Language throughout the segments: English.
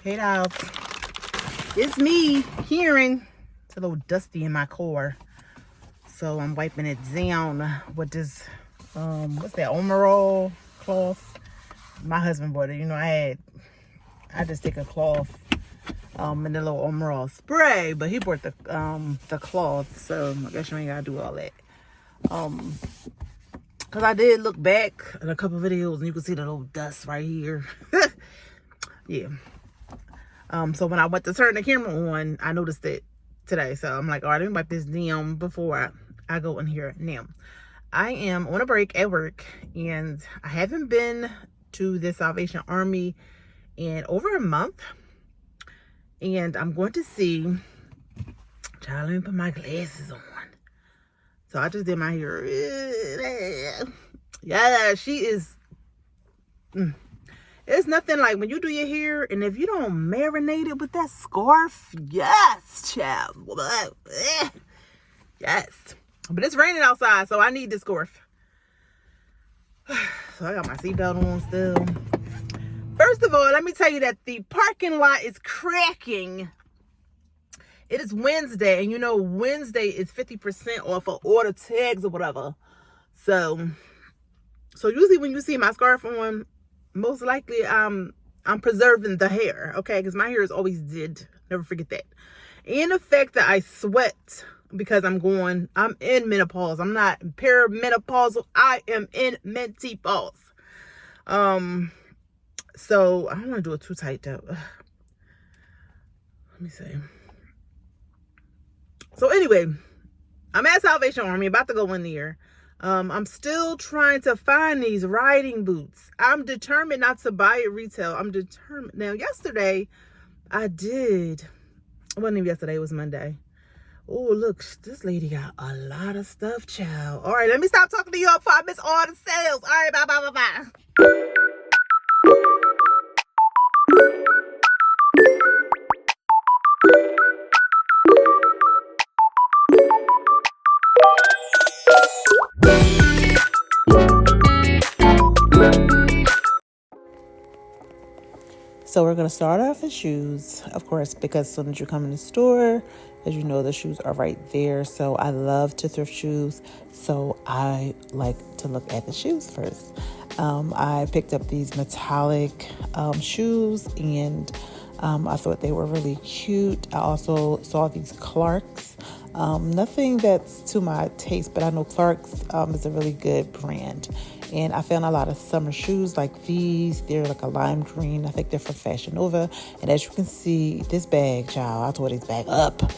Hey, dolls. It's me, Karen. It's a little dusty in my car. So I'm wiping it down with this, what's that, overall cloth. My husband bought it. You know, I just take a cloth and the little overall spray, but he bought the cloth. So I guess you ain't got to do all that. Because I did look back at a couple videos and you can see the little dust right here. Yeah. So when I went to turn the camera on, I noticed it today. So I'm like, all right, let me wipe this down before I go in here. Now, I am on a break at work and I haven't been to the Salvation Army in over a month. And I'm going to see, child, let me put my glasses on. So I just did my hair. Yeah, she is. It's nothing like when you do your hair, and if you don't marinate it with that scarf, yes, child. Yes. But it's raining outside, so I need this scarf. So I got my seatbelt on still. First of all, let me tell you that the parking lot is cracking. It is Wednesday, and you know Wednesday is 50% off of order tags or whatever. So usually when you see my scarf on, most likely I'm preserving the hair, okay? Because my hair is always did. Never forget that. And the fact that I sweat because I'm in menopause. I'm not perimenopausal. I am in mentopause. So I don't want to do it too tight though. Let me see. So anyway, I'm at Salvation Army, about to go in there. I'm still trying to find these riding boots. I'm determined not to buy it retail. I'm determined. Now, yesterday, I did. It wasn't even yesterday. It was Monday. Oh, look. This lady got a lot of stuff, child. All right, let me stop talking to y'all before I miss all the sales. All right, bye, bye, bye, bye. So we're going to start off with shoes, of course, because as soon as you come in the store, as you know, the shoes are right there. So I love to thrift shoes. So I like to look at the shoes first. I picked up these metallic shoes and I thought they were really cute. I also saw these Clarks. Nothing that's to my taste, but I know Clarks is a really good brand. And I found a lot of summer shoes like these. They're like a lime green. I think they're from Fashion Nova. And as you can see, this bag, child, I tore this bag up.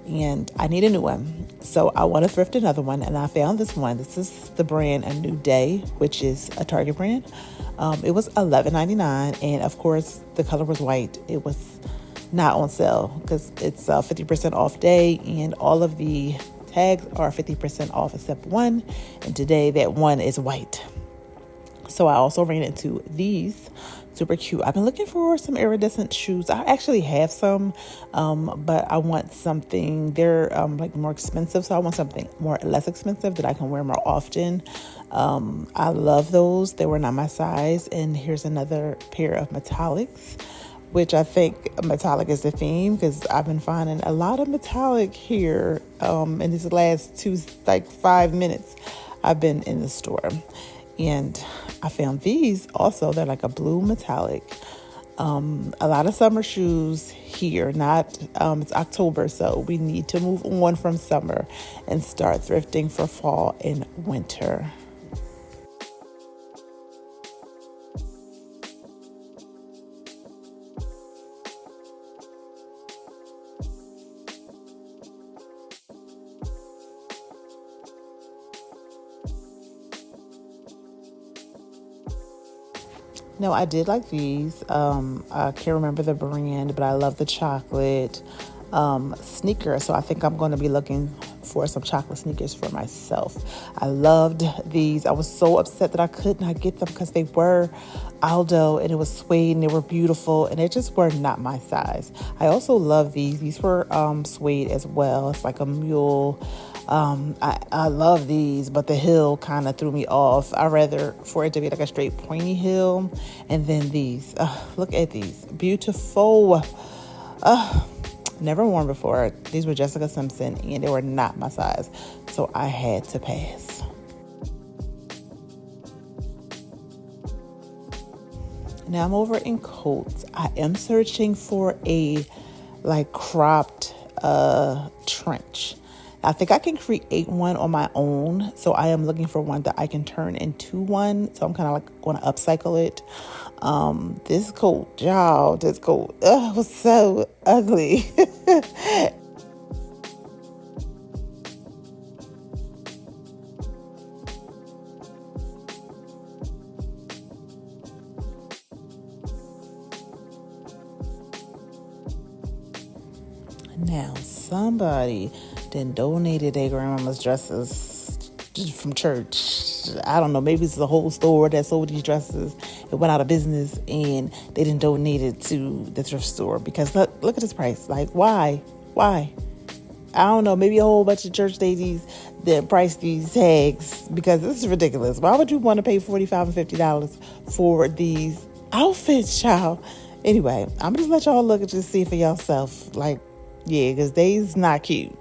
And I need a new one. So I want to thrift another one. And I found this one. This is the brand A New Day, which is a Target brand. It was $11.99. And of course, the color was white. It was not on sale because it's a 50% off day. And all of the tags are 50% off except one. And today that one is white. So I also ran into these. Super cute. I've been looking for some iridescent shoes. I actually have some, but I want something. They're like more expensive, so I want something less expensive that I can wear more often. I love those. They were not my size. And here's another pair of metallics, which I think metallic is the theme because I've been finding a lot of metallic here in these last 5 minutes I've been in the store. And I found these also. They're like a blue metallic. A lot of summer shoes here. It's October, so we need to move on from summer and start thrifting for fall and winter. No, I did like these. I can't remember the brand, but I love the chocolate sneaker. So I think I'm going to be looking for some chocolate sneakers for myself. I loved these. I was so upset that I could not get them because they were Aldo and it was suede and they were beautiful and they just were not my size. I also love these. These were suede as well. It's like a mule I love these, but the hill kind of threw me off. I rather for it to be like a straight pointy hill. And then these, look at these, beautiful. Never worn before. These were Jessica Simpson and they were not my size, so I had to pass. Now I'm over in coats. I am searching for a like cropped trench. I think I can create one on my own, so I am looking for one that I can turn into one. So I'm kind of like going to upcycle it. This coat, y'all, this coat was so ugly. Now somebody then donated their grandmama's dresses from church. I don't know, maybe it's the whole store that sold these dresses. It went out of business and they didn't donate it to the thrift store because look at this price. Like, why? I don't know, maybe a whole bunch of church ladies that price these tags because this is ridiculous. Why would you want to pay $45 and $50 for these outfits, child? Anyway, I'm just let y'all look at this, see for yourself. Like, yeah, because they's not cute.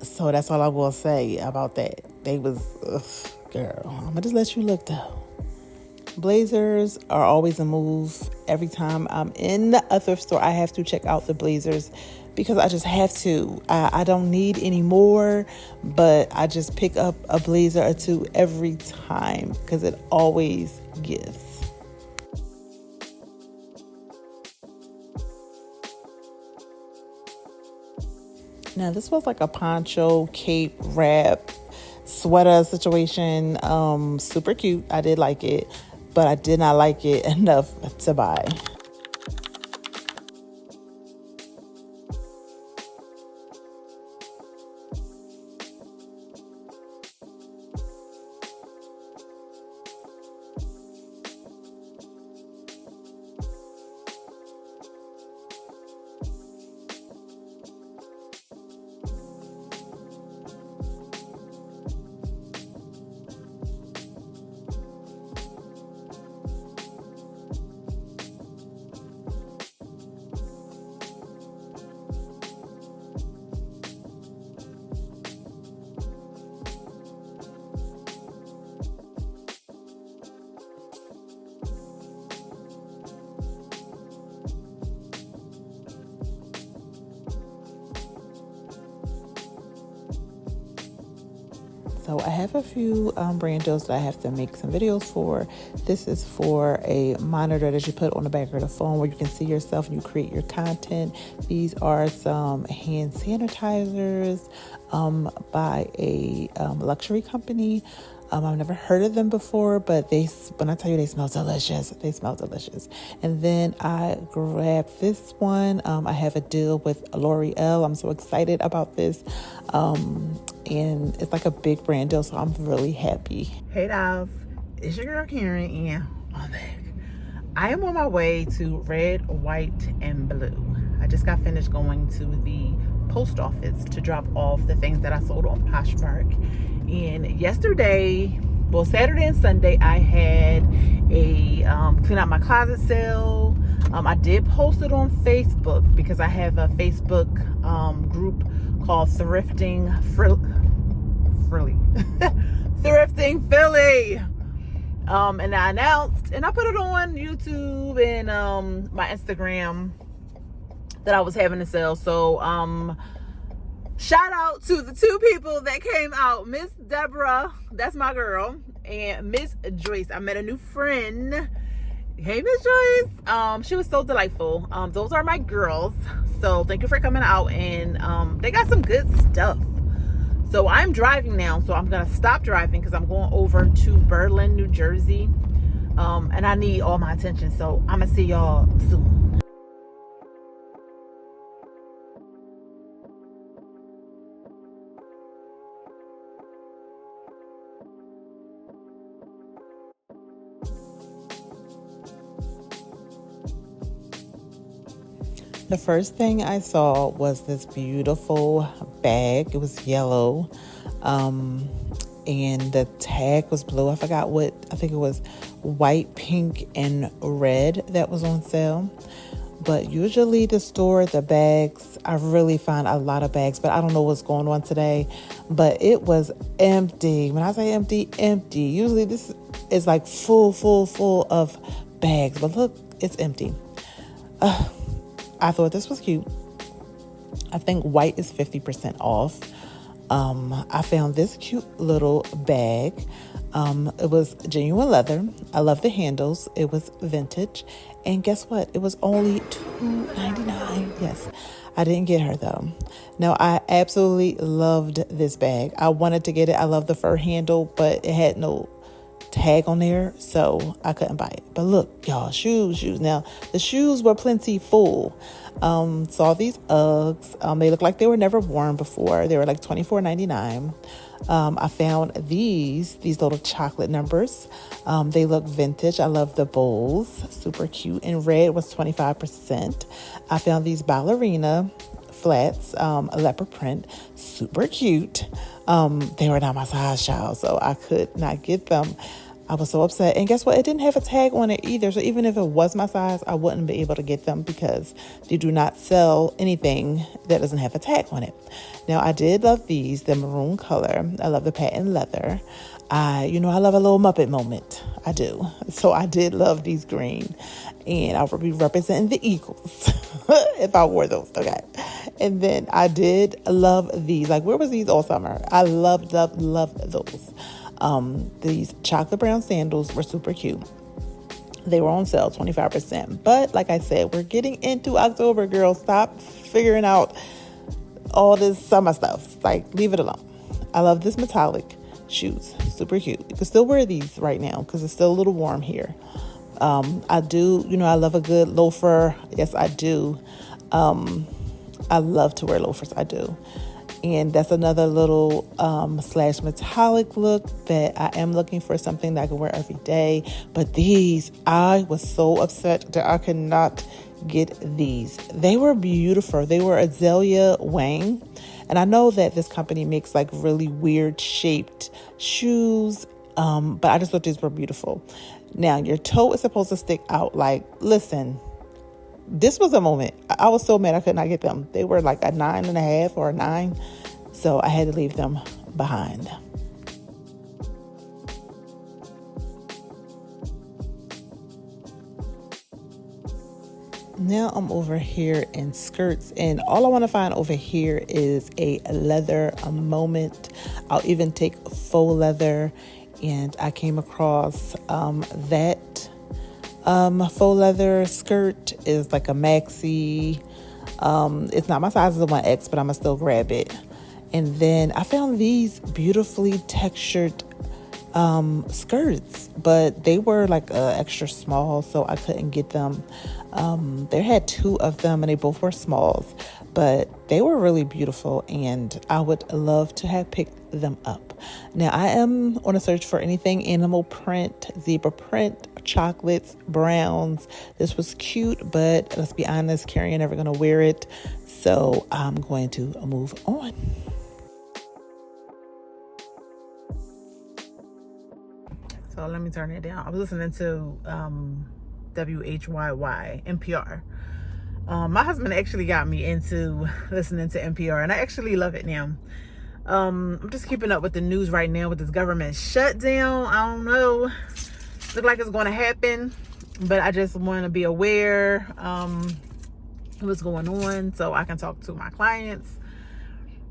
So that's all I will say about that. They was, girl, I'm going to just let you look though. Blazers are always a move. Every time I'm in a thrift store, I have to check out the blazers because I just have to. I don't need any more, but I just pick up a blazer or two every time because it always gives. Now, this was like a poncho, cape, wrap, sweater situation. Super cute. I did like it, but I did not like it enough to buy. So I have a few brand deals that I have to make some videos for. This is for a monitor that you put on the back of the phone where you can see yourself and you create your content. These are some hand sanitizers by a luxury company. I've never heard of them before, but when I tell you they smell delicious, they smell delicious. And then I grabbed this one. I have a deal with L'Oreal. I'm so excited about this. And it's like a big brand deal, so I'm really happy. Hey, dolls. It's your girl, Karen, and I'm back. I am on my way to red, white, and blue. I just got finished going to the post office to drop off the things that I sold on Poshmark. And yesterday, well, Saturday and Sunday, I had a clean out my closet sale. I did post it on Facebook because I have a Facebook group called Thrifting Thrifting Philly. And I announced and I put it on YouTube and my Instagram that I was having a sale. So shout out to the two people that came out, Miss Deborah, that's my girl, and Miss Joyce. I met a new friend. Hey, Miss Joyce. She was so delightful. Those are my girls. So thank you for coming out, and they got some good stuff. So I'm driving now, so I'm gonna stop driving because I'm going over to Burlington, New Jersey, and I need all my attention. So I'm gonna see y'all soon. The first thing I saw was this beautiful bag. It was yellow. And the tag was blue. I forgot what, I think it was white, pink, and red that was on sale. But usually the store, the bags, I really find a lot of bags, but I don't know what's going on today. But it was empty. When I say empty, empty. Usually this is like full of bags. But look, it's empty. I thought this was cute. I think white is 50% off. I found this cute little bag. It was genuine leather. I love the handles. It was vintage. And guess what? It was only $2.99. Yes, I didn't get her though. No, I absolutely loved this bag. I wanted to get it. I love the fur handle, but it had no tag on there, so I couldn't buy it. But look, y'all, shoes. Now, the shoes were plenty full. Saw these Uggs. They look like they were never worn before. They were like $24.99. I found these little chocolate numbers. They look vintage. I love the bowls. Super cute. And red was 25%. I found these ballerina flats, leopard print. Super cute. They were not my size, child, so I could not get them. I was so upset. And guess what? It didn't have a tag on it either. So even if it was my size, I wouldn't be able to get them because they do not sell anything that doesn't have a tag on it. Now, I did love these, the maroon color. I love the patent leather. I love a little Muppet moment. I do. So I did love these green. And I would be representing the Eagles if I wore those. Okay. And then I did love these. Like, where was these all summer? I loved those. These chocolate brown sandals were super cute. They were on sale, 25%. But like I said, we're getting into October, girls. Stop figuring out all this summer stuff. Like, leave it alone. I love this metallic shoes. Super cute. You can still wear these right now because it's still a little warm here. I do, I love a good loafer. Yes, I do. I love to wear loafers. I do. And that's another little slash metallic look that I am looking for, something that I can wear every day. But these, I was so upset that I could not get these. They were beautiful. They were Azalea Wang. And I know that this company makes like really weird shaped shoes. But I just thought these were beautiful. Now, your toe is supposed to stick out. Like, listen, this was a moment. I was so mad I could not get them. They were like a 9.5 or a 9. So I had to leave them behind. Now I'm over here in skirts, and all I want to find over here is a leather moment. I'll even take faux leather, and I came across that faux leather skirt is like a maxi. It's not my size, it's a 1X, but I'm gonna still grab it. And then I found these beautifully textured skirts, but they were like extra small, so I couldn't get them. They had 2 of them, and they both were smalls, but they were really beautiful, and I would love to have picked them up. Now, I am on a search for anything animal print, zebra print, chocolates, browns. This was cute, but let's be honest, Carrie ain't never going to wear it, so I'm going to move on. So let me turn it down. I was listening to WHYY, NPR. My husband actually got me into listening to NPR, and I actually love it now. I'm just keeping up with the news right now with this government shutdown. I don't know. Look like it's going to happen, but I just want to be aware what's going on so I can talk to my clients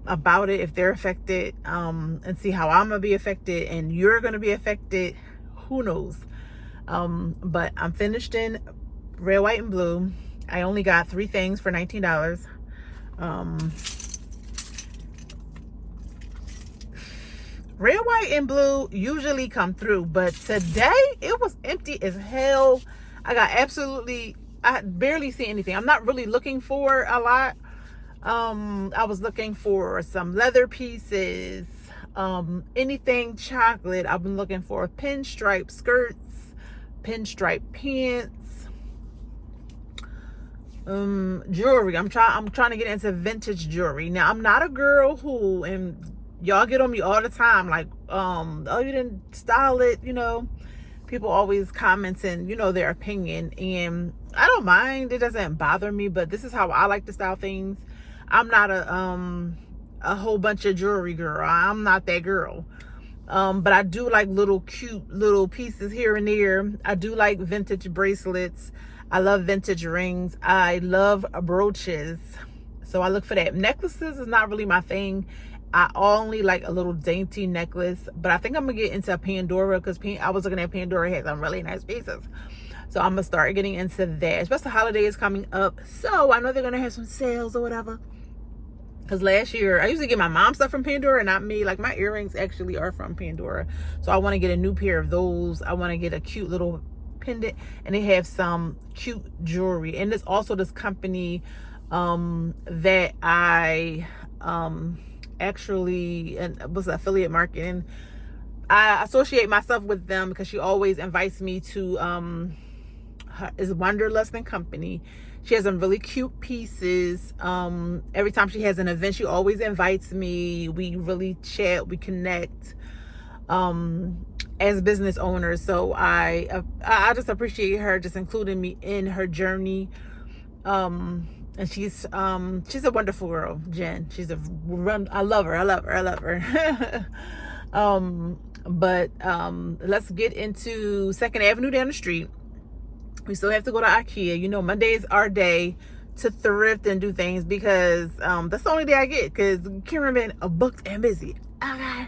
about it if they're affected, and see how I'm going to be affected and you're going to be affected. Who knows? But I'm finished in red, white, and blue. I only got 3 things for $19. Red, white, and blue usually come through, but today it was empty as hell. I barely see anything. I'm not really looking for a lot. I was looking for some leather pieces, anything chocolate. I've been looking for pinstripe skirts, pinstripe pants, jewelry. I'm trying to get into vintage jewelry. Now, I'm not a girl who, and y'all get on me all the time, like, oh, you didn't style it, people always commenting, their opinion, and I don't mind. It doesn't bother me, but this is how I like to style things. I'm not a whole bunch of jewelry girl. I'm not that girl. But I do like little cute little pieces here and there. I do like vintage bracelets. I love vintage rings. I love brooches. So I look for that. Necklaces is not really my thing. I only like a little dainty necklace, but I think I'm gonna get into Pandora, because I was looking at Pandora, had some really nice pieces. So I'm gonna start getting into that, especially holidays coming up. So I know they're gonna have some sales or whatever. Because last year, I usually get my mom stuff from Pandora, not me. Like, my earrings actually are from Pandora. So I want to get a new pair of those. I want to get a cute little pendant. And they have some cute jewelry. And there's also this company that I actually was affiliate marketing. I associate myself with them because she always invites me to is Wanderlust and Company. She has some really cute pieces. Every time she has an event, she always invites me. We really chat, we connect as business owners. So I just appreciate her just including me in her journey. And she's a wonderful girl, Jen. I love her. But let's get into 2nd Avenue down the street. We still have to go to IKEA. Monday is our day to thrift and do things, because that's the only day I get, because Karen been booked and busy. Okay.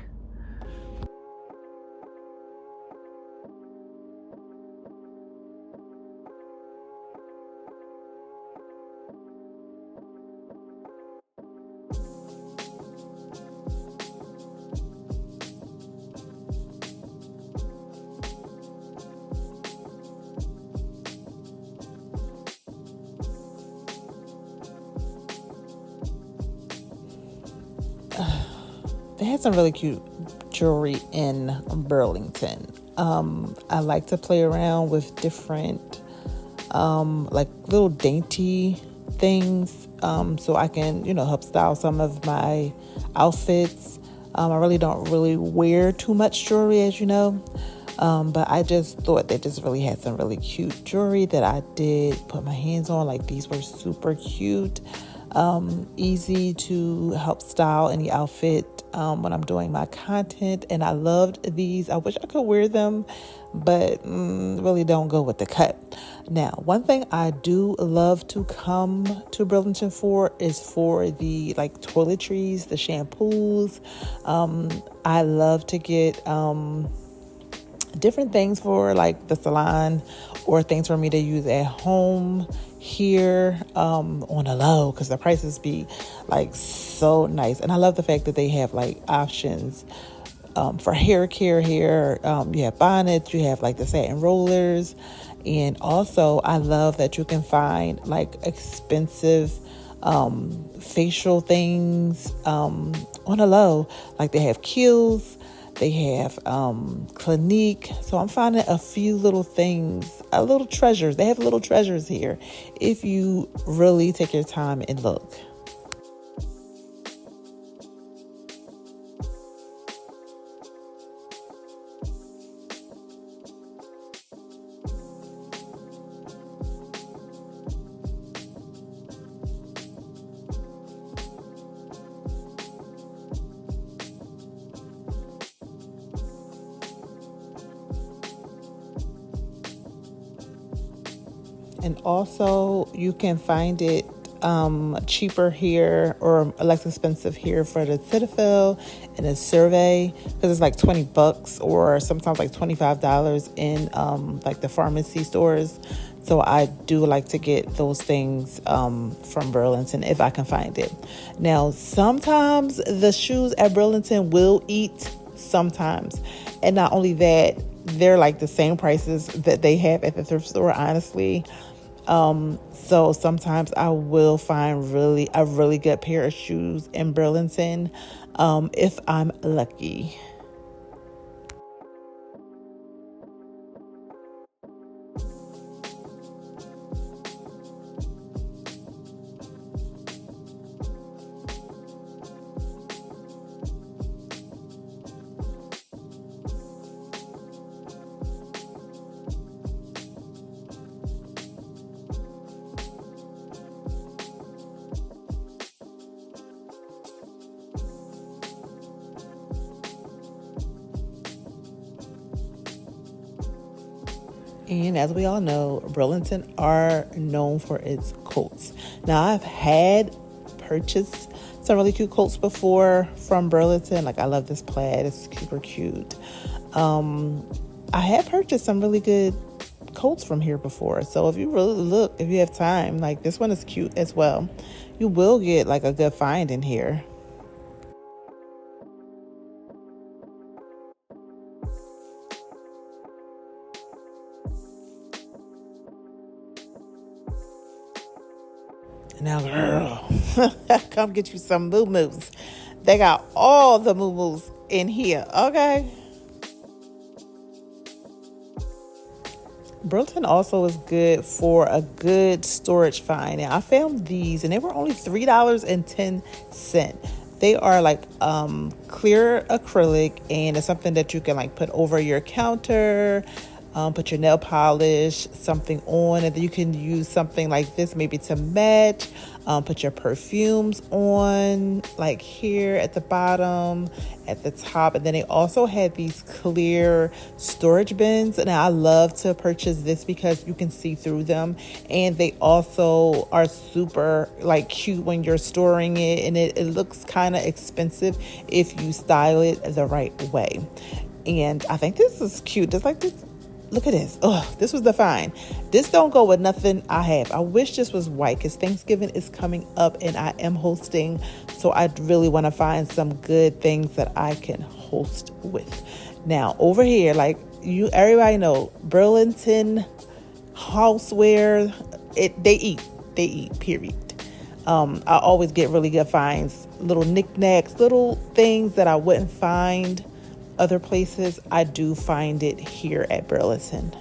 They had some really cute jewelry in Burlington. I like to play around with different, like little dainty things, so I can, help style some of my outfits. I really don't really wear too much jewelry, as you know. But I just thought they just really had some really cute jewelry that I did put my hands on. Like, these were super cute. Easy to help style any outfit when I'm doing my content, and I loved these. I wish I could wear them, but really don't go with the cut. Now, one thing I do love to come to Burlington for is for the toiletries, the shampoos. I love to get different things for the salon, or things for me to use at home here on a low, because the prices be so nice. And I love the fact that they have options for hair care here. You have bonnets, you have the satin rollers, and also I love that you can find expensive facial things on a low. They have Kiehl's, they have Clinique. So I'm finding a few little things, little treasures. They have little treasures here if you really take your time and look. And also you can find it cheaper here, or less expensive here, for the Cetaphil and the Survey, because it's $20, or sometimes $25 in the pharmacy stores. So I do like to get those things from Burlington if I can find it. Now, sometimes the shoes at Burlington will eat, sometimes. And not only that, they're the same prices that they have at the thrift store, honestly. So sometimes I will find a really good pair of shoes in Burlington, if I'm lucky. And as we all know, Burlington are known for its coats. Now, I've had purchased some really cute coats before from Burlington. Like, I love this plaid. It's super cute. I had purchased some really good coats from here before. So if you really look, if you have time, like this one is cute as well. You will get like a good find in here. Now, girl, come get you some moo-moos. They got all the moo-moos in here, okay? Burlington also is good for a good storage find. And I found these, and they were only $3.10. They are like clear acrylic, and it's something that you can like put over your counter. Put your nail polish, something on, and then you can use something like this maybe to match. Put your perfumes on, like here at the bottom, at the top. And then they also had these clear storage bins, and I love to purchase this because you can see through them, and they also are super like cute when you're storing it, and it looks kind of expensive if you style it the right way. And I think this is cute. Just like this. Look at this. Oh, this was the find. This don't go with nothing I have. I wish this was white because Thanksgiving is coming up and I am hosting. So I really want to find some good things that I can host with. Now, over here, like everybody know, Burlington houseware, they eat, period. I always get really good finds, little knickknacks, little things that I wouldn't find other places. I do find it here at Burlington.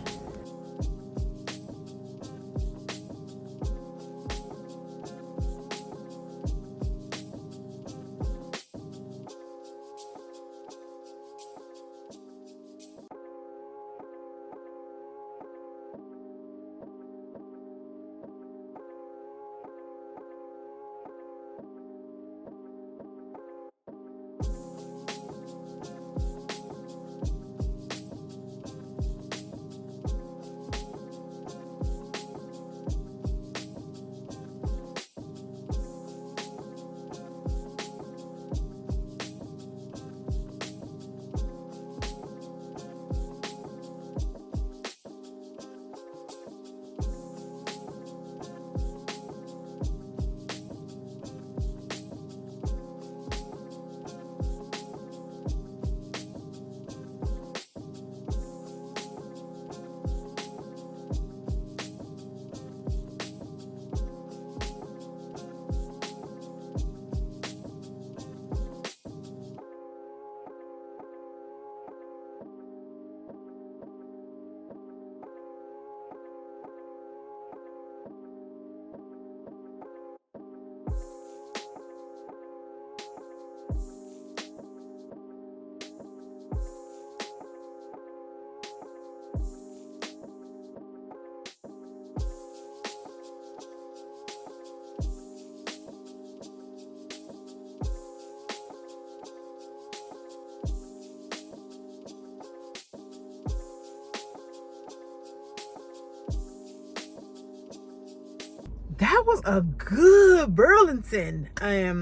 That was a good Burlington. I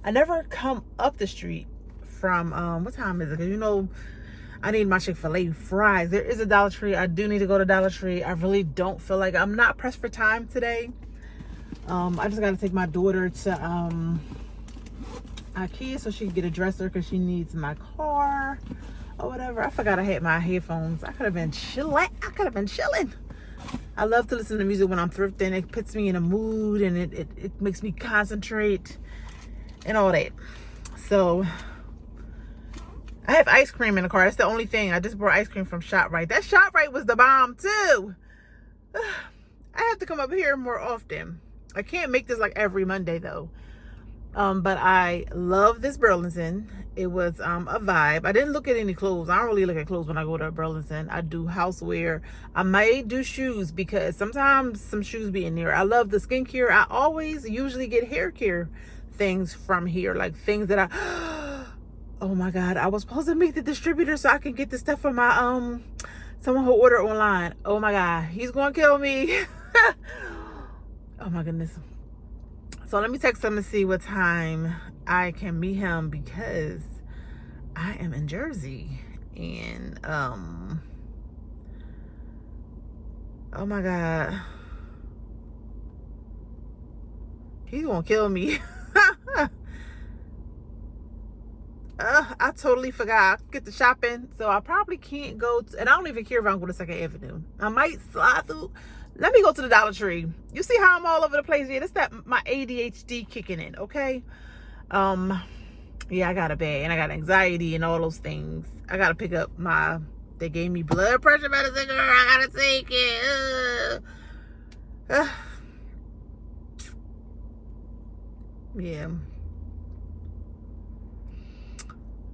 never come up the street from what time is it? Because I need my Chick-fil-A fries. There is a Dollar Tree. I do need to go to Dollar Tree. I really don't feel like I'm not pressed for time today. I just got to take my daughter to IKEA so she can get a dresser because she needs my car or whatever. I forgot I had my headphones. I could have been chilling. I love to listen to music when I'm thrifting. It puts me in a mood, and it makes me concentrate and all that. So I have ice cream in the car. That's the only thing. I just brought ice cream from ShopRite. That ShopRite was the bomb too. I have to come up here more often. I can't make this like every Monday though. But I love this Burlington. It was a vibe. I didn't look at any clothes. I don't really look at clothes when I go to Burlington. I do houseware. I might do shoes because sometimes some shoes be in there. I love the skincare. I always usually get hair care things from here, like things that I oh my god, I was supposed to meet the distributor so I can get the stuff for my Someone who ordered online. Oh my God, he's gonna kill me. Oh my goodness. So let me text him to see what time I can meet him, because I am in Jersey. And oh my God, he's gonna kill me. I totally forgot. I get the shopping, so I probably can't go to, and I don't even care if I'm going to 2nd Avenue. I might slide through. Let me go to the Dollar Tree. You see how I'm all over the place? Yeah, that's that my ADHD kicking in, okay? Yeah, I got a bag, and I got anxiety and all those things. I gotta pick up they gave me blood pressure medicine, girl. I gotta take it. Yeah.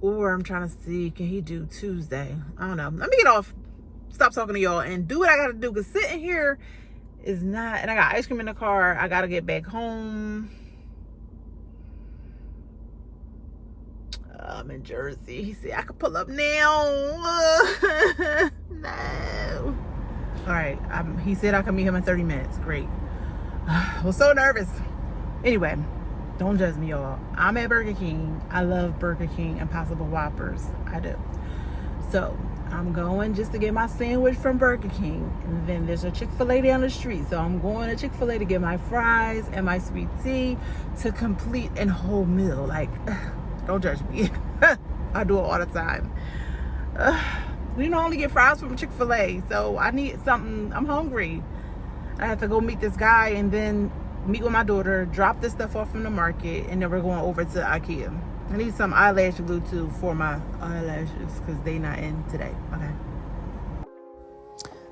Or I'm trying to see, can he do Tuesday? I don't know. Let me get off, stop talking to y'all, and do what I gotta do, because sitting here is not, and I got ice cream in the car. I gotta get back home. I'm in Jersey. He said I could pull up now. No. All right. He said I can meet him in 30 minutes. Great. I was so nervous. Anyway, don't judge me, y'all. I'm at Burger King. I love Burger King Impossible Whoppers. I do. So I'm going just to get my sandwich from Burger King. And then there's a Chick-fil-A down the street. So I'm going to Chick-fil-A to get my fries and my sweet tea to complete a whole meal. Like, don't judge me. I do it all the time. We don't only get fries from Chick-fil-A. So I need something. I'm hungry. I have to go meet this guy and then meet with my daughter, drop this stuff off from the market, and then we're going over to IKEA. I need some eyelash glue too for my eyelashes, because they not in today. Okay.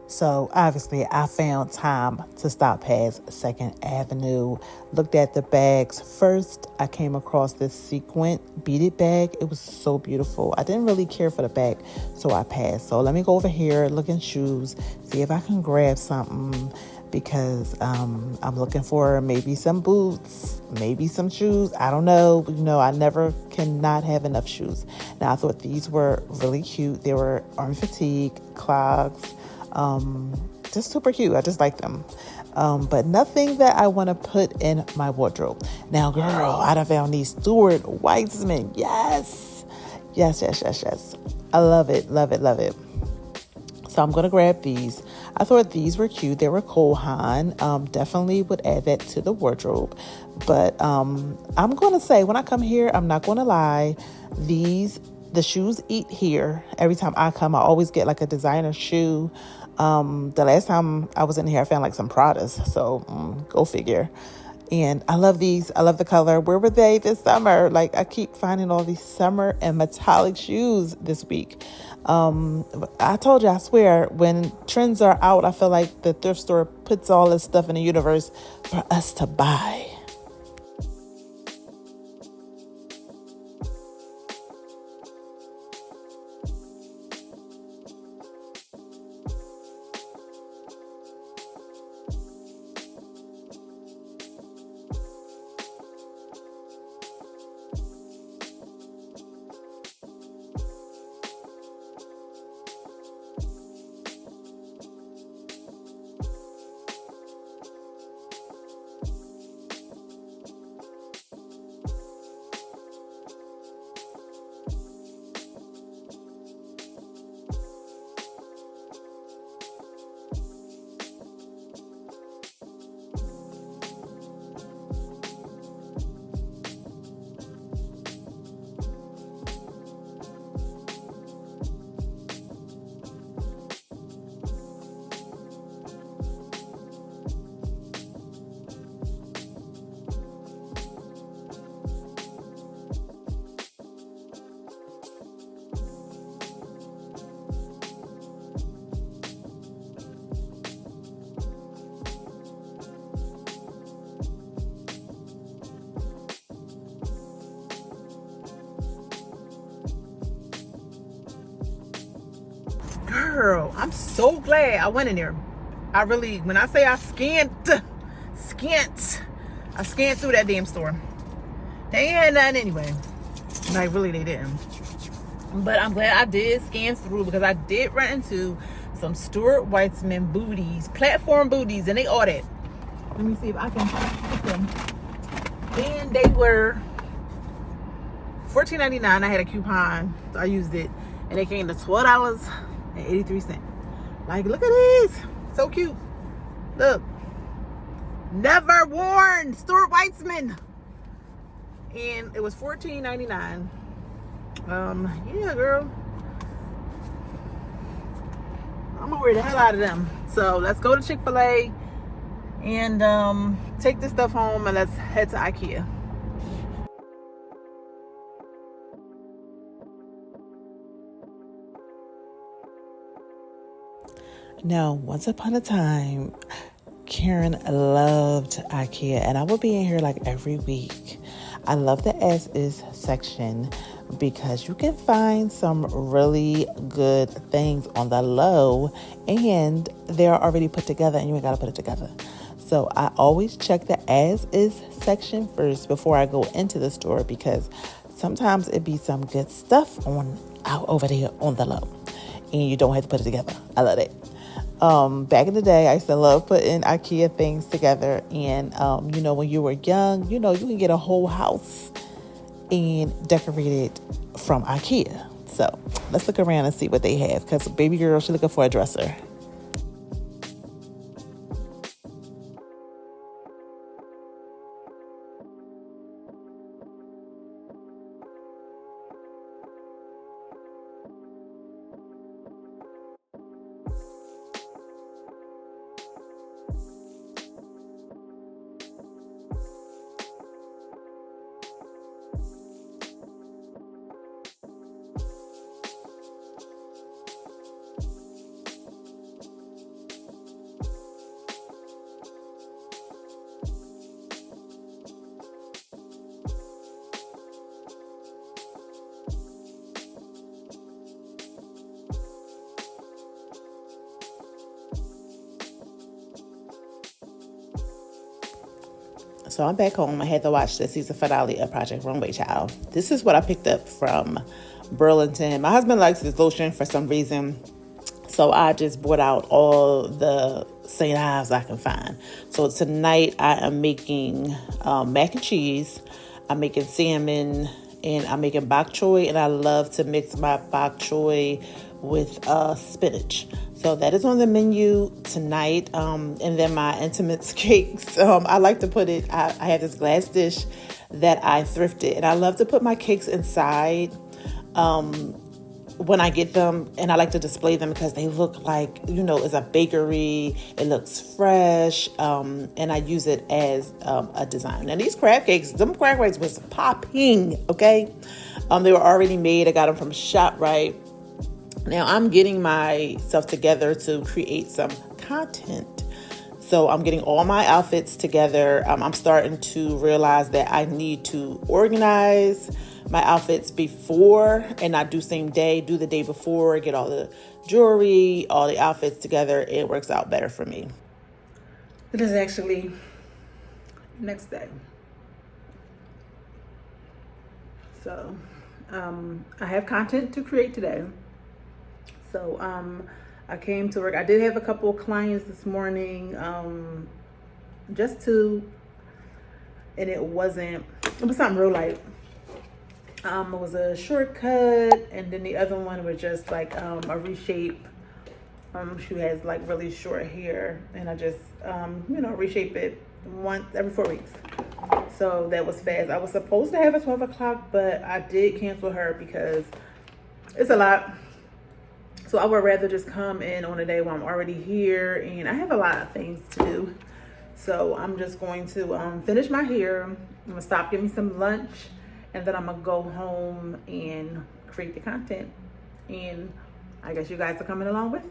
So obviously I found time to stop past 2nd Avenue, looked at the bags. First, I came across this sequin beaded bag. It was so beautiful. I didn't really care for the bag, so I passed. So let me go over here, look in shoes, see if I can grab something, because I'm looking for maybe some boots, maybe some shoes. I don't know. You know, I never cannot have enough shoes. Now, I thought these were really cute. They were arm fatigue clogs. Just super cute. I just like them. But nothing that I want to put in my wardrobe. Now, girl, I done found these Stuart Weitzman. Yes. I love it. So I'm going to grab these. I thought these were cute. They were Kohan. Definitely would add that to the wardrobe. But I'm going to say, when I come here, I'm not going to lie, the shoes eat here. Every time I come, I always get like a designer shoe. The last time I was in here, I found like some Pradas. So go figure. And I love these. I love the color. Where were they this summer? Like, I keep finding all these summer and metallic shoes this week. I told you, I swear, when trends are out, I feel like the thrift store puts all this stuff in the universe for us to buy. Girl, I'm so glad I went in there. I really, when I say I scanned through that damn store. They ain't had nothing anyway. Like, really, they didn't. But I'm glad I did scan through, because I did run into some Stuart Weitzman booties, platform booties, and they ordered. Let me see if I can get them. And they were $14.99. I had a coupon, so I used it, and they came to $12.83. Like, look at these, so cute. Look, never worn Stuart Weitzman, and it was $14.99. Yeah, girl, I'm gonna wear the hell out of them. So let's go to Chick-fil-A and take this stuff home, and let's head to IKEA. Now, once upon a time, Karen loved IKEA, and I will be in here like every week. I love the as is section because you can find some really good things on the low, and they're already put together and you ain't got to put it together. So I always check the as is section first before I go into the store, because sometimes it be some good stuff out over there on the low and you don't have to put it together. I love it. Back in the day, I used to love putting IKEA things together. And, when you were young, you can get a whole house and decorate it from IKEA. So let's look around and see what they have, because baby girl, she's looking for a dresser. So I'm back home. I had to watch the season finale of Project Runway Child. This is what I picked up from Burlington. My husband likes this lotion for some reason, so I just bought out all the St. Ives I can find. So tonight I am making mac and cheese. I'm making salmon, and I'm making bok choy, and I love to mix my bok choy with spinach. So that is on the menu tonight. And then my Intimates cakes. I like to put it, I have this glass dish that I thrifted, and I love to put my cakes inside when I get them, and I like to display them because they look like, it's a bakery. It looks fresh, and I use it as a design. Now these crab cakes, them crab cakes was popping, okay? They were already made. I got them from ShopRite. Now I'm getting myself together to create some content. So I'm getting all my outfits together. I'm starting to realize that I need to organize my outfits before and not do same day, do the day before, get all the jewelry, all the outfits together. It works out better for me. It is actually next day. So I have content to create today. So I came to work. I did have a couple of clients this morning, and it was something real light. It was a shortcut, and then the other one was just like a reshape. She has like really short hair, and I just reshape it once every 4 weeks. So that was fast. I was supposed to have a 12 o'clock, but I did cancel her because it's a lot. So I would rather just come in on a day when I'm already here, and I have a lot of things to do. So I'm just going to finish my hair. I'm gonna stop, get me some lunch, and then I'm gonna go home and create the content. And I guess you guys are coming along with.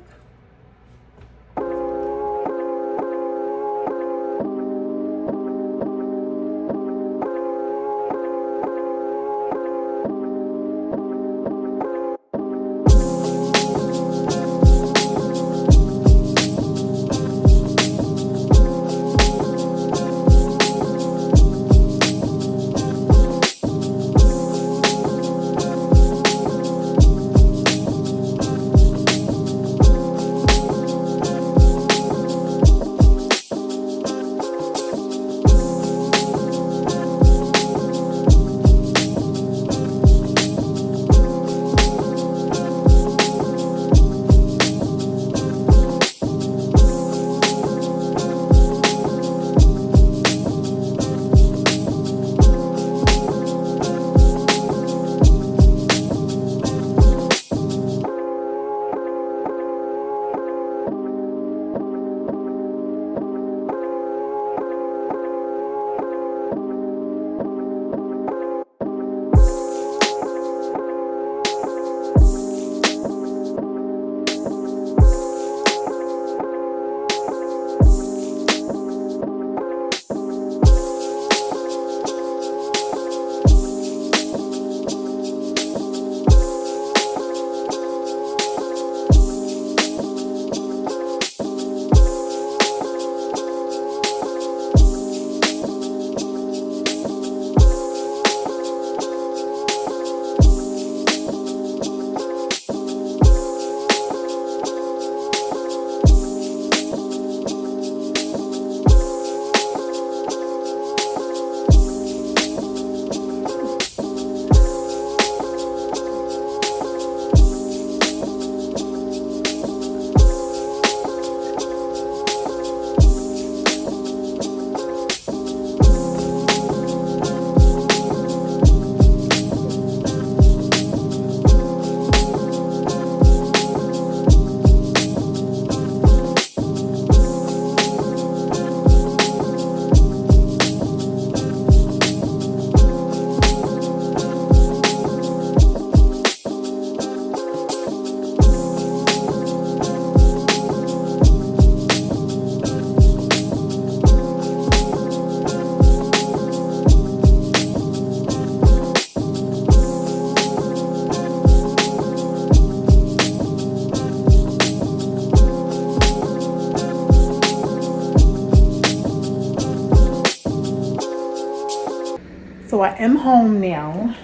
I am home now.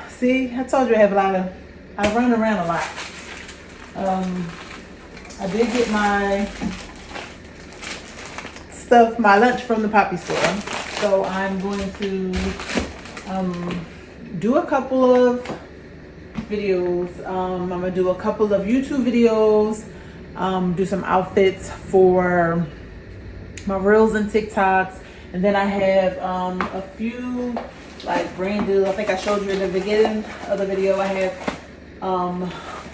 See, I told you I run around a lot. I did get my lunch from the Poppy store. So I'm going to do a couple of videos. I'm gonna do a couple of YouTube videos, do some outfits for my reels and TikToks, and then I have a few like brand deals. I think I showed you in the beginning of the video. I have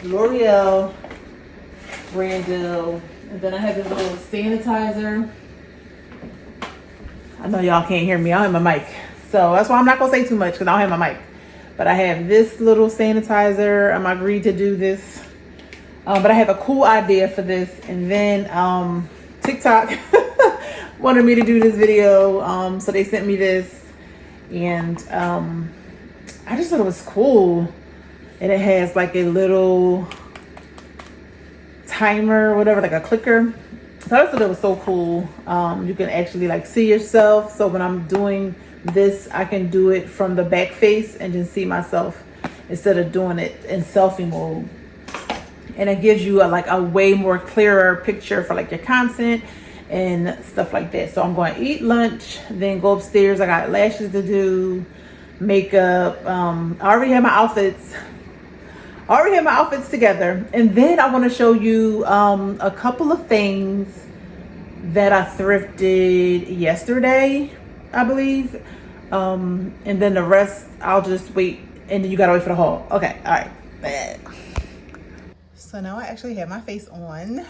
L'Oreal brand deal, and then I have this little sanitizer. I know y'all can't hear me. I don't have my mic, so that's why I'm not gonna say too much because I don't have my mic. But I have this little sanitizer. I'm agreed to do this, but I have a cool idea for this. And then TikTok wanted me to do this video, so they sent me this, and I just thought it was cool. And it has like a little timer, whatever, like a clicker. So I just thought it was so cool. You can actually like see yourself. So when I'm doing this, I can do it from the back face and just see myself instead of doing it in selfie mode. And it gives you a way more clearer picture for like your content and stuff like that. So I'm going to eat lunch, then go upstairs. I got lashes to do, makeup. I already have my outfits. Together. And then I want to show you a couple of things that I thrifted yesterday, I believe. And then the rest, I'll just wait. And then you gotta wait for the haul. Okay, all right. So now I actually have my face on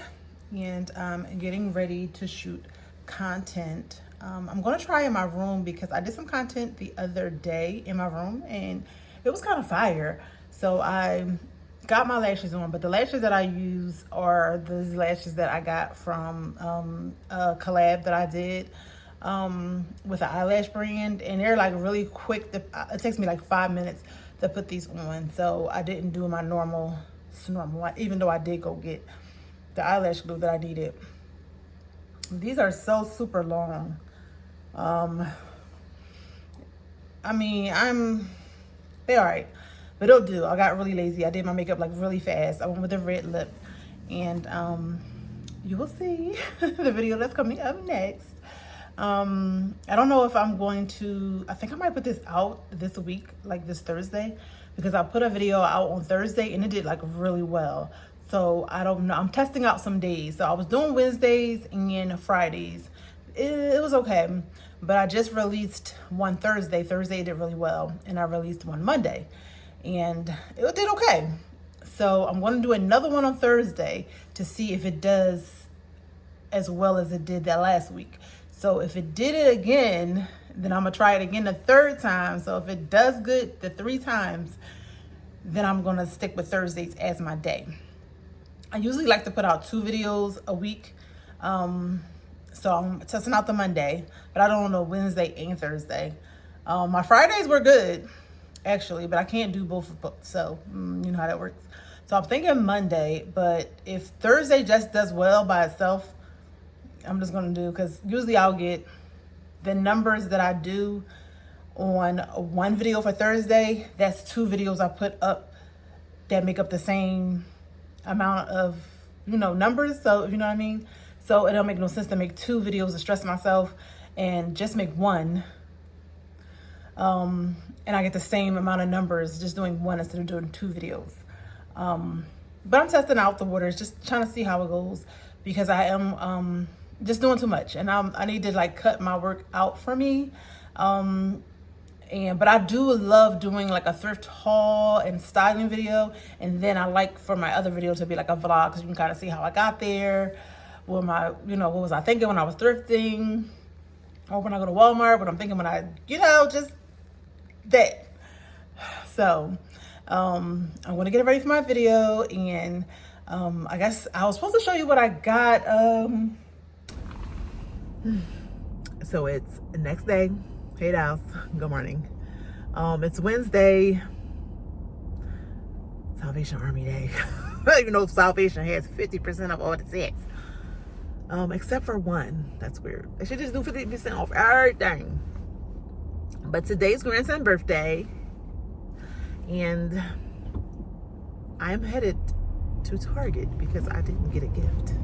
and I'm getting ready to shoot content. I'm gonna try in my room because I did some content the other day in my room and it was kind of fire. So I got my lashes on, but the lashes that I use are the lashes that I got from a collab that I did with an eyelash brand, and they're like really quick. It takes me like 5 minutes to put these on, so I didn't do my normal even though I did go get the eyelash glue that I needed. These are so super long. I mean, they're all right, but it'll do. I got really lazy. I did my makeup like really fast. I went with a red lip, and you will see the video that's coming up next. I don't know if I'm going to, I think I might put this out this week, like this Thursday, because I put a video out on Thursday and it did like really well. So I don't know. I'm testing out some days. So I was doing Wednesdays and Fridays. It was okay. But I just released one Thursday. Thursday did really well. And I released one Monday. And it did okay. So I'm going to do another one on Thursday to see if it does as well as it did that last week. So if it did it again, then I'm going to try it again the third time. So if it does good the 3 times, then I'm going to stick with Thursdays as my day. I usually like to put out 2 videos a week. So I'm testing out the Monday, but I don't know Wednesday and Thursday. My Fridays were good, actually, but I can't do both. So you know how that works. So I'm thinking Monday, but if Thursday just does well by itself, I'm just going to do, because usually I'll get the numbers that I do on one video for Thursday. That's 2 videos I put up that make up the same amount of, numbers. So, you know what I mean? So it don't make no sense to make 2 videos and stress myself and just make one. And I get the same amount of numbers just doing one instead of doing 2 videos. But I'm testing out the waters, just trying to see how it goes, because I am just doing too much, and I need to like cut my work out for me. But I do love doing like a thrift haul and styling video, and then I like for my other video to be like a vlog, because you can kind of see how I got there, what was I thinking when I was thrifting, or when I go to Walmart, what I'm thinking when I, just that. So I'm going to get ready for my video, and I guess I was supposed to show you what I got. So it's the next day. Hey, House. Good morning. It's Wednesday. Salvation Army Day. Even though Salvation has 50% of all the sets. Except for one. That's weird. They should just do 50% off everything. But today's grandson's birthday, and I'm headed to Target because I didn't get a gift.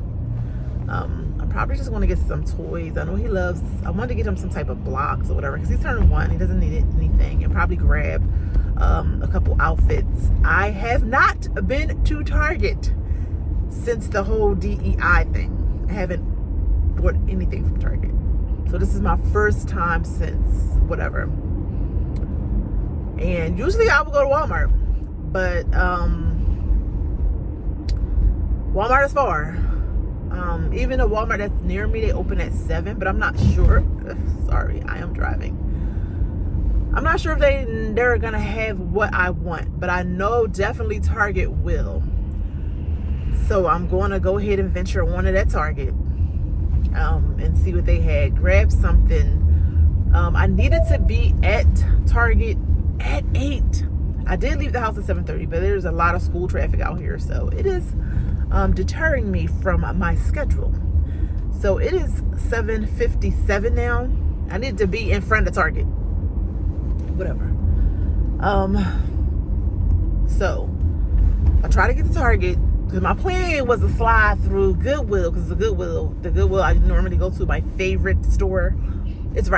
I'm probably just going to get some toys. I know he loves, I wanted to get him some type of blocks or whatever because he's turning 1. He doesn't need anything. And probably grab a couple outfits. I have not been to Target since the whole DEI thing. I haven't bought anything from Target. So this is my first time since whatever. And usually I would go to Walmart. But Walmart is far. Even a Walmart that's near me, they open at 7, but I'm not sure. Sorry, I am driving. I'm not sure if they're gonna have what I want, but I know definitely Target will. So I'm going to go ahead and venture on it at Target and see what they had. Grab something. I needed to be at Target at 8. I did leave the house at 7:30, but there's a lot of school traffic out here, so it is deterring me from my schedule. So it is 7:57 now. I need to be in front of Target. Whatever. So I try to get to Target because my plan was to slide through Goodwill, because the Goodwill I normally go to, my favorite store. It's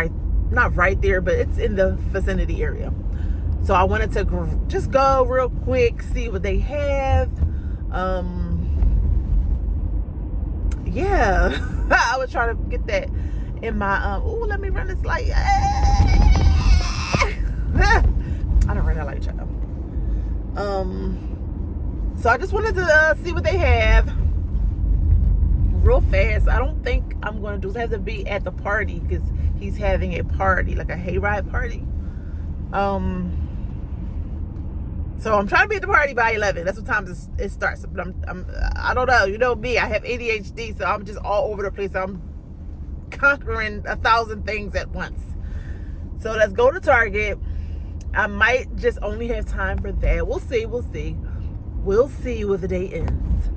not right there, but it's in the vicinity area. So I wanted to just go real quick, see what they have. Yeah, I was trying to get that in my, let me run this light. I don't run that light, child. So I just wanted to see what they have real fast. I don't think I'm going to have to be at the party because he's having a party, like a hayride party. So I'm trying to be at the party by 11. That's what time it starts. But I don't know. You know me. I have ADHD, so I'm just all over the place. I'm conquering 1,000 things at once. So let's go to Target. I might just only have time for that. We'll see. We'll see when the day ends.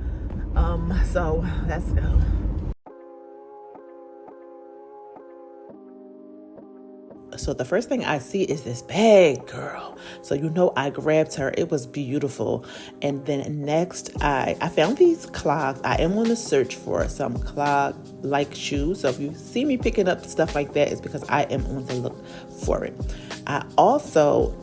So let's go. So the first thing I see is this bag, girl. So I grabbed her. It was beautiful. And then next, I found these clogs. I am on the search for some clog-like shoes. So if you see me picking up stuff like that, it's because I am on the look for it. I also,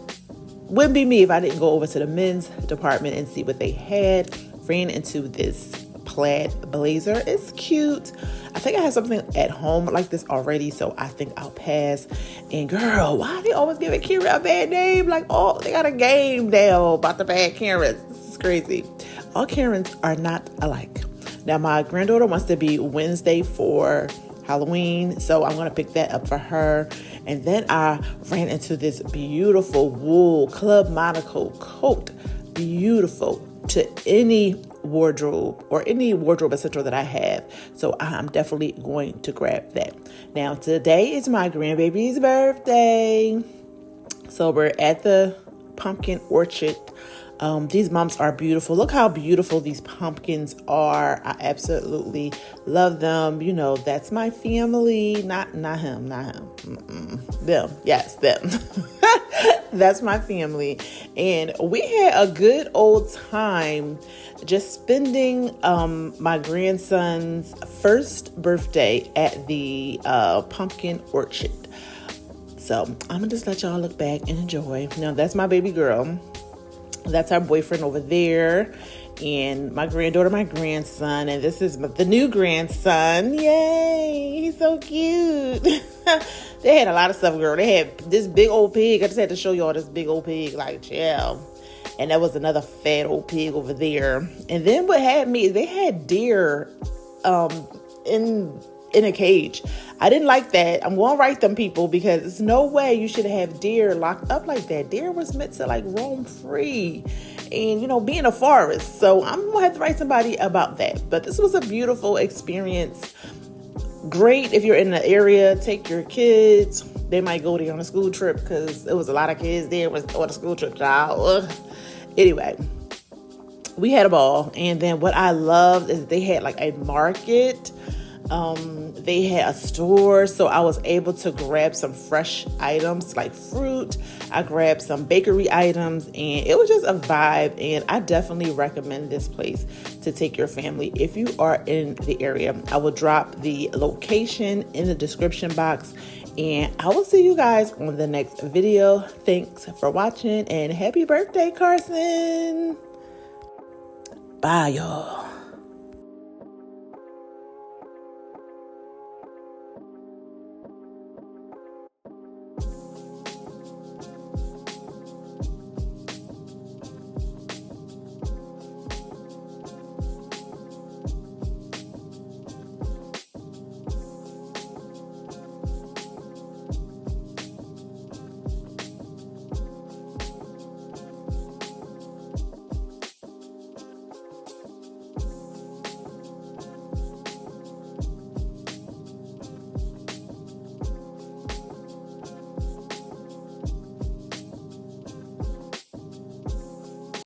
wouldn't be me if I didn't go over to the men's department and see what they had. Ran into this plaid blazer. It's cute. I think I have something at home like this already, so I think I'll pass. And girl, why they always give Kira a bad name? Like, oh, they got a game now about the bad Karens. This is crazy. All Karens are not alike. Now, my granddaughter wants to be Wednesday for Halloween, so I'm going to pick that up for her. And then I ran into this beautiful wool Club Monaco coat. Beautiful to any wardrobe or any wardrobe essential that I have. So I'm definitely going to grab that. Now, today is my grandbaby's birthday. So we're at the Pumpkin Orchard. These mums are beautiful. Look how beautiful these pumpkins are. I absolutely love them. That's my family. Not him. Them. Yes, them. That's my family. And we had a good old time just spending my grandson's first birthday at the Pumpkin Orchard. So I'm going to just let y'all look back and enjoy. Now, that's my baby girl. That's our boyfriend over there. And my granddaughter, my grandson. And this is the new grandson. Yay! He's so cute. They had a lot of stuff, girl. They had this big old pig. I just had to show y'all this big old pig. Like, chill. And that was another fat old pig over there. And then what had me is they had deer in a cage. I didn't like that. I'm going to write them people because there's no way you should have deer locked up like that. Deer was meant to roam free and, be in a forest. So I'm going to have to write somebody about that. But this was a beautiful experience. Great if you're in the area. Take your kids. They might go there on a school trip because there was a lot of kids there on a school trip, child. Anyway, we had a ball. And then what I loved is they had a market. They had a store, so I was able to grab some fresh items like fruit. I grabbed some bakery items, and it was just a vibe. And I definitely recommend this place to take your family if you are in the area. I will drop the location in the description box, and I will see you guys on the next video. Thanks for watching, and happy birthday, Carson. Bye, y'all.